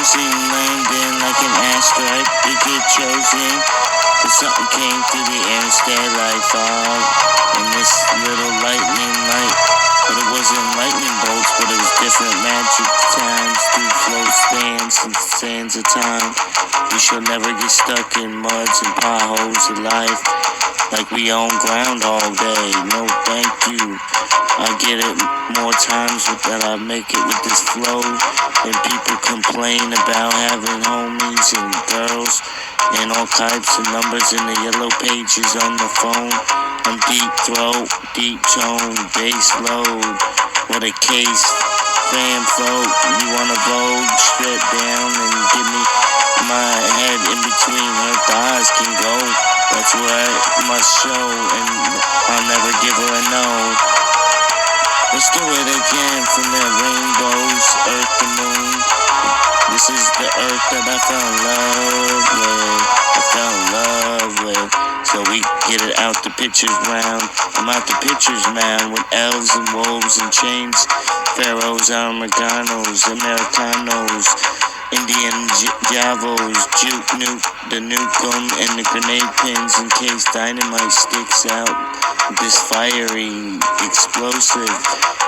frozen, landing like an asteroid. You get chosen, but something came through the air instead like fog. And this little lightning light, but it wasn't lightning bolts, but it was different magic times through flow stands and sands of time. We shall never get stuck in muds and potholes of life like we own ground all day. No thank you. I get it more times that I make it with this flow. And people complain about having homies and girls and all types of numbers in the yellow pages on the phone. I'm deep throat, deep tone, bass load. What a case, fam folk. You wanna vogue, strip down and give me my head in between her thighs can go. That's where I must show, and I'll never give her a no. Let's do it again from the rainbows, earth and moon. This is the earth that I fell in love with. I fell in love with. So we get it out the pictures round. I'm out the pictures mound with elves and wolves and chains. Pharaohs, Americanos, Americanos. Indian Javos, juke nuke, the nukem, and the grenade pins in case dynamite sticks out. This fiery, explosive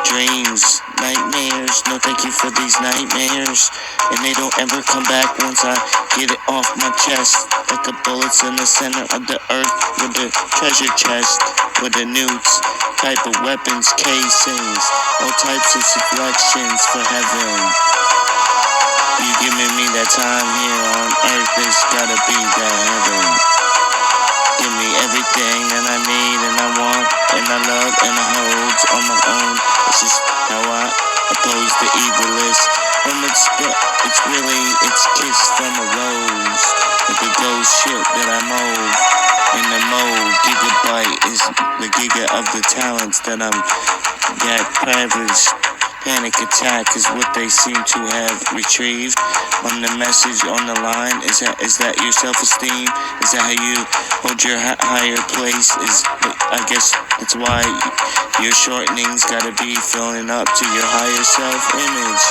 dreams, nightmares. No thank you for these nightmares. And they don't ever come back once I get it off my chest. Like the bullets in the center of the earth with the treasure chest, with the nukes, type of weapons, casings, all types of deflections for heaven. You giving me that time here on earth, it's gotta be that heaven. Give me everything that I need and I want and I love and I hold on my own. It's just how I oppose the evilest. It's really, it's kiss from a rose. With the ghost shit that I mold. In the mode, gigabyte is the giga of the talents that I'm got privileged. Panic attack is what they seem to have retrieved. On the message on the line, is that your self-esteem? Is that how you hold your higher place? I guess that's why your shortenings gotta be filling up to your higher self-image.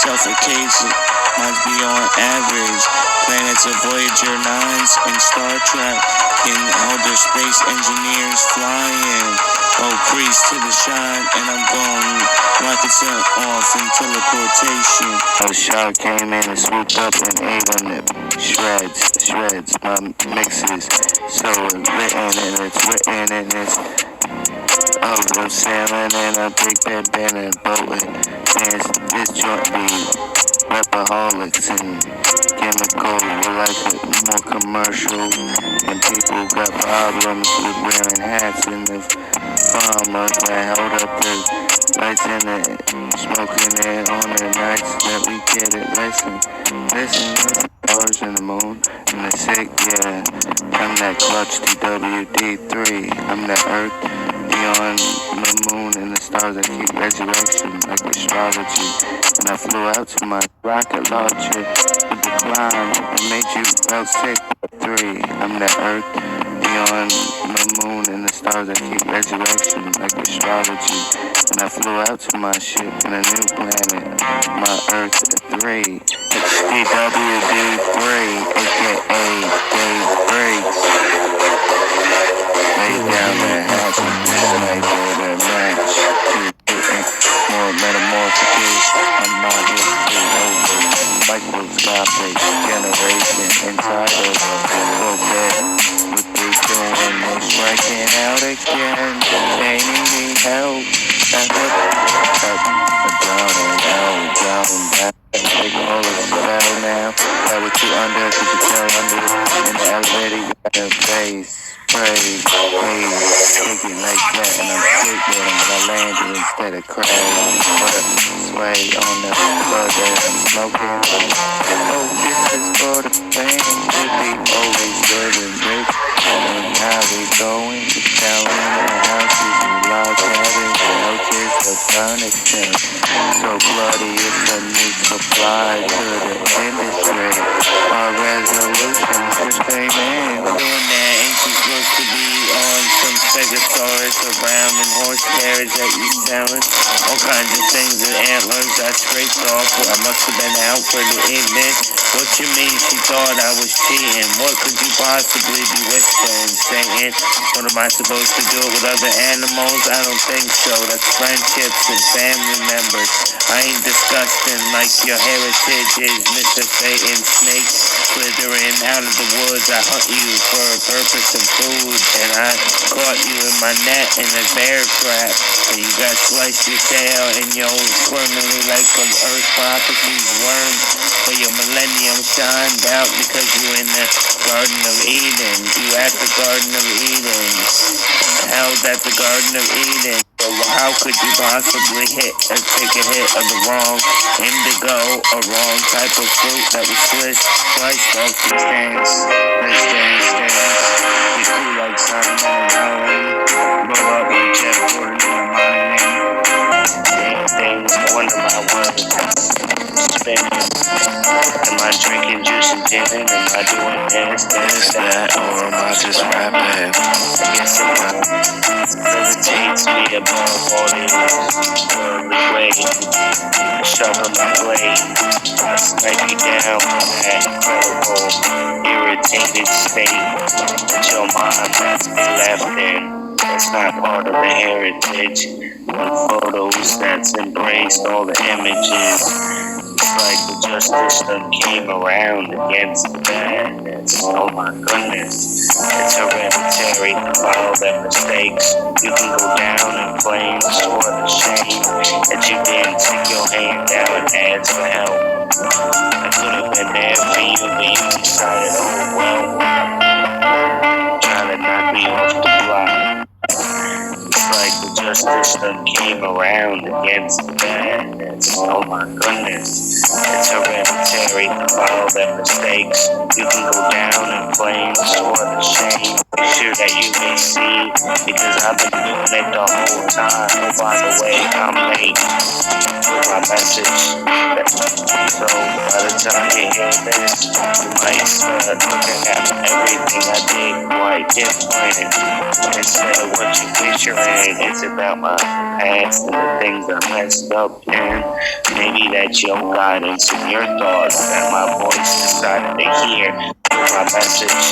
Self-occasion, mine's beyond average. Planets of Voyager 9s and Star Trek can hold their space engineers flying. Oh, crease to the shine, and I'm going rockets off in teleportation. A shark came in and swooped up and ate on it. Shreds, my mixes. So written and it's I'm sailing in a big bed and boating. And this joint be rapaholics and chemical, we're like more commercial. And people got problems with wearing hats and the farmers that held up the lights in it, smoking it on the nights that we get it. Listen, stars in the moon and the sick, yeah. I'm that clutch TWD3. I'm the earth beyond the moon and the stars that keep resurrection like astrology. And I flew out to my rocket launcher with the climb and made you felt sick. 3. I'm the earth beyond the moon and the stars that keep resurrection like astrology. And I flew out to my ship in a new planet, my earth 3. It's DWD3, aka Dave Breaks. Lay down that house and sniper that match. More metamorphosis, I'm not here to over. Microscopic generation inside of a bed. What they doing, they're striking out again. They need help. I'm drowning down. Take all the spell now. That what you under, cause you tell under. In the elevator, you got a face. Praise, take it like that, and I'm skateboarding, but I landed instead of crashing. What a sway on the blood that I'm smoking. Oh, this is for the fame, we always living rich, and how we going, down in the houses, and large cabins, houses of furniture. So bloody, it's a new supply to the industry. Our resolutions just came in, doing that. You're supposed to be on some Stegosaurus or brown and horse carriage that you selling. All kinds of things with antlers I scraped off. I must have been out for the evening. What you mean she thought I was cheating? What could you possibly be whispering, saying? What am I supposed to do with other animals? I don't think so. That's friendships and family members. I ain't disgusting like your heritage is, Mr. Satan Snake. Slithering out of the woods, I hunt you for a purpose of food, and I caught you in my net in a bear trap. And you got sliced your tail and you're squirming like an Earth Prophecies worm. But your millennium shined out because you in the Garden of Eden. You at the Garden of Eden. Held at the Garden of Eden. So how could you possibly take a hit of the wrong indigo, a wrong type of fruit that was sliced off the stands? You cool like something around. Blow up with Jeff Gordon in my name. Damn things, no wonder my words spinning. Am I drinking juice and gin? Am I doing this, that, or am I just rapping? I guess it hesitates me above all these worldly ways. Sharpen my blade, I snipe you down from that incredible, irritated state that your mind has been left in. That's not part of the heritage. One photos that's embraced all the images. It's like the justice done came around against the badness. Oh my goodness, it's hereditary to follow their mistakes. You can go down in flames. What a shame that you didn't stick your hand out and ask for help. I could have been there for you, but you decided, oh well, trying to knock me off the block. It's like the justice done came around against the badness. Oh my goodness, it's hereditary to follow their mistakes. You can go down in flames. What a shame. Make sure that you may see, because I've been doing it the whole time. Oh, by the way, I'm late with my message. So by the time you hear this, you might start looking at everything I did quite different. Instead of what you picturing, it's about my past and the things I messed up in. Maybe that's your guidance and your thoughts that my voice decided to hear with my message.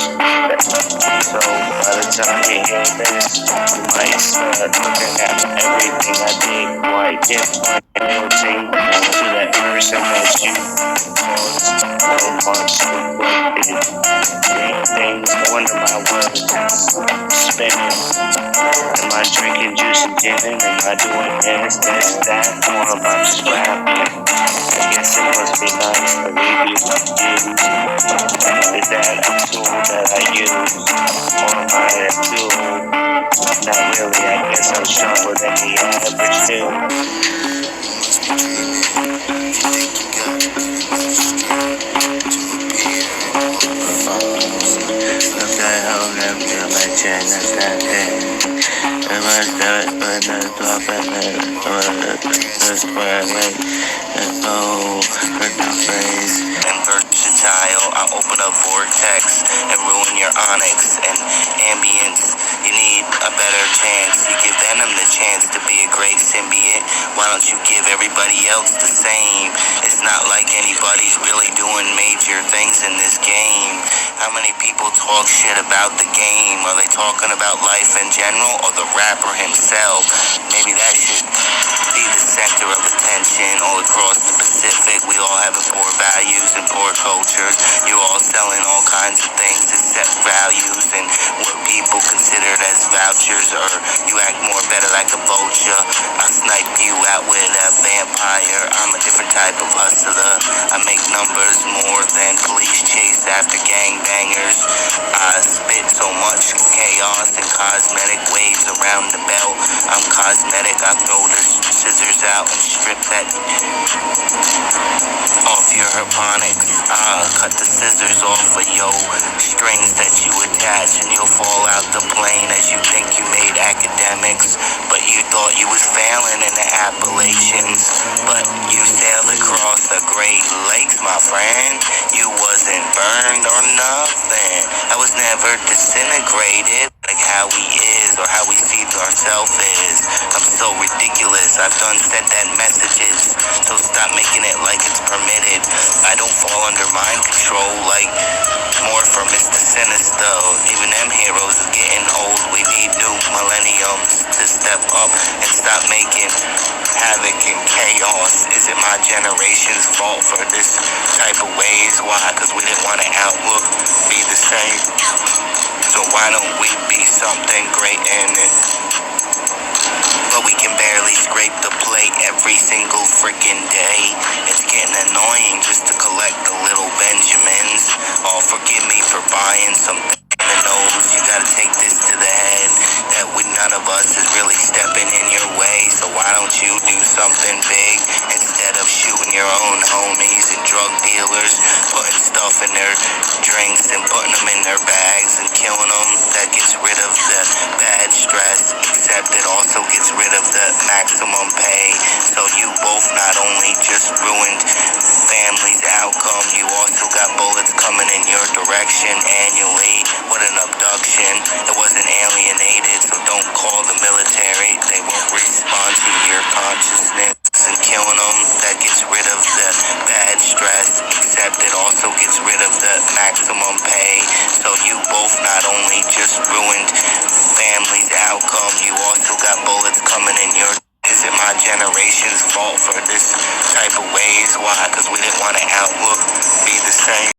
So by the time you hear this, you might start looking at everything I did quite different. Noting to that person that you caused so much neglected. Damn things, no wonder my words spinning. Am I drinking juice and gin? Am I doing this, that, or am I just rapping? I guess it must be nice to leave you confused. Is that a tool that I use? Or am I a tool? Not really, I guess I'm sharper than the average dude. That's that thing. It was that, but that's what and versatile, I open up vortex and ruin your onyx and ambience. You need a better chance. You give Venom the chance to be a great symbiote. Why don't you give everybody else the same? It's not like anybody's really doing major things in this game. How many people talk shit about the game? Are they talking about life in general or the rapper himself? Maybe that should be the center of attention all across the Pacific. We all have poor values and poor cultures. You're all selling all kinds of things to set values and what people considered as vouchers, or you act more better like a vulture. I snipe you out with a vampire. I'm a different type of hustler. I make numbers more than police chase after gangbangers. I spit so much chaos and cosmetic waves around the belt. I'm cosmetic. I throw the scissors out and strip that off your harmonics. I'll cut the scissors off of your strings that you attach, and you'll fall out the plane as you think you made academics, but you thought you was failing in the Appalachians. But you sailed across the Great Lakes mistakes, my friend. You wasn't burned or nothing. I was never disintegrated like how we is or how we see ourselves is. I'm so ridiculous. I've done sent that messages, so stop making it like it's permitted. I don't fall under mind control like more for Mr. Sinister. Even them heroes is getting old. We need new millenniums to step up and stop making havoc and chaos. Is it my generation's fault for this type of ways? Why? Because we didn't want to outlook be the same. So why don't we be something great in it? But we can barely scrape the plate every single freaking day. It's getting annoying just to collect the little Benjamins. Oh, forgive me for buying something in the nose. You gotta take this to the head. That with none of us is really stepping in your way. So why don't you do something big instead of shooting your own homies and drug dealers, putting stuff in their drinks and putting them in their bags and killing them? That gets rid of the bad stress, except it also gets rid of the maximum pay. So you both not only just ruined family's outcome, you also got bullets coming in your direction annually. What an abduction. It wasn't alienated, so don't call the military. They won't respond to your consciousness. And killing them, that gets rid of the bad stress, except it also gets rid of the maximum pay. So you both not only just ruined family's outcome, you also got bullets coming in your. Is it my generation's fault for this type of ways? Why? Because we didn't want to outlook be the same.